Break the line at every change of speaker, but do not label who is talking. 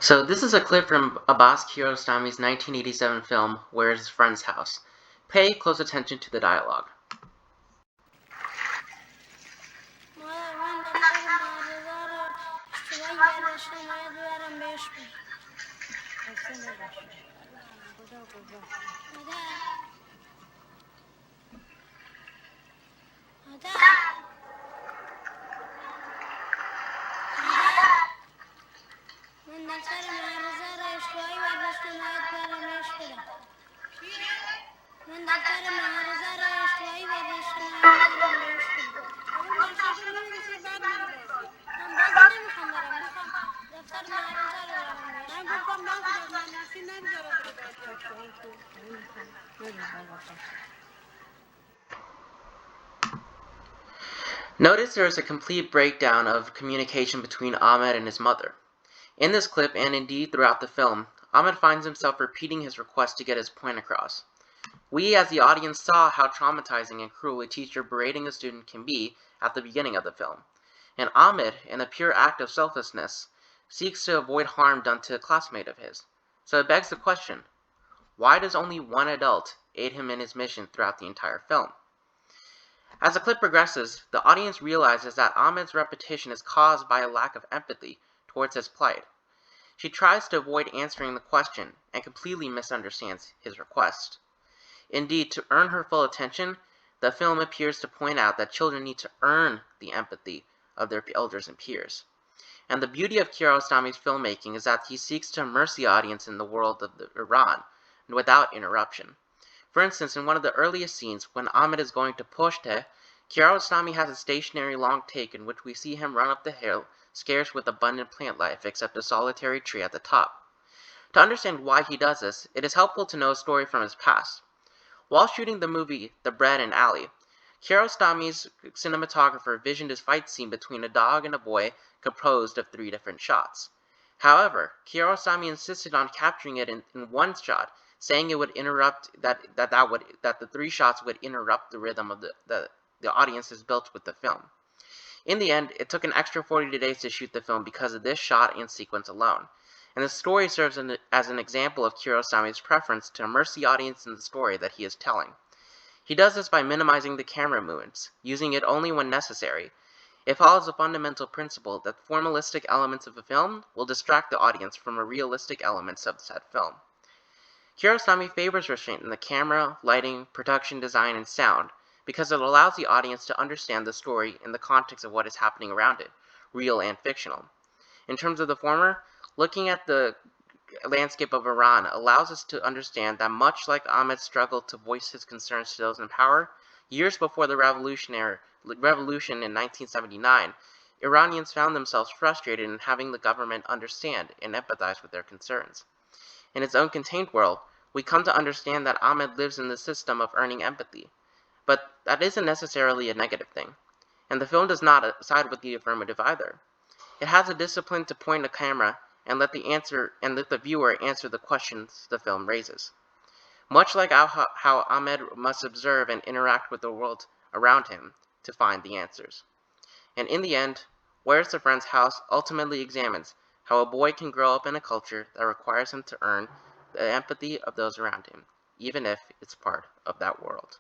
So this is a clip from Abbas Kiarostami's 1987 film Where's His Friend's House. Pay close attention to the dialogue. Notice there is a complete breakdown of communication between Ahmed and his mother. In this clip, and indeed throughout the film, Ahmed finds himself repeating his request to get his point across. We as the audience saw how traumatizing and cruel a teacher berating a student can be at the beginning of the film. And Ahmed, in a pure act of selflessness, seeks to avoid harm done to a classmate of his. So it begs the question, why does only one adult aid him in his mission throughout the entire film? As the clip progresses, the audience realizes that Ahmed's repetition is caused by a lack of empathy towards his plight. She tries to avoid answering the question and completely misunderstands his request. Indeed, to earn her full attention, the film appears to point out that children need to earn the empathy of their elders and peers. And the beauty of Kiarostami's filmmaking is that he seeks to immerse the audience in the world of Iran without interruption. For instance, in one of the earliest scenes, when Ahmed is going to Poshte, Kiarostami has a stationary long take in which we see him run up the hill, scarce with abundant plant life except a solitary tree at the top. To understand why he does this, it is helpful to know a story from his past. While shooting the movie The Bread and Alley, Kiarostami's cinematographer visioned his fight scene between a dog and a boy composed of 3 different shots. However, Kiarostami insisted on capturing it in one shot, saying it would interrupt that the 3 shots would interrupt the rhythm of the audience has built with the film. In the end, it took an extra 40 days to shoot the film because of this shot and sequence alone. And the story serves as an example of Kiarostami's preference to immerse the audience in the story that he is telling. He does this by minimizing the camera movements, using it only when necessary. It follows a fundamental principle that formalistic elements of a film will distract the audience from the realistic elements of said film. Kiarostami favors restraint in the camera, lighting, production design, and sound because it allows the audience to understand the story in the context of what is happening around it, real and fictional. In terms of the former, looking at the landscape of Iran allows us to understand that much like Ahmed's struggle to voice his concerns to those in power, years before the revolution in 1979, Iranians found themselves frustrated in having the government understand and empathize with their concerns. In its own contained world, we come to understand that Ahmed lives in the system of earning empathy. But that isn't necessarily a negative thing. And the film does not side with the affirmative either. It has a discipline to point a camera and let the viewer answer the questions the film raises. Much like how Ahmed must observe and interact with the world around him to find the answers. And in the end, Where's the Friend's House ultimately examines how a boy can grow up in a culture that requires him to earn the empathy of those around him, even if it's part of that world.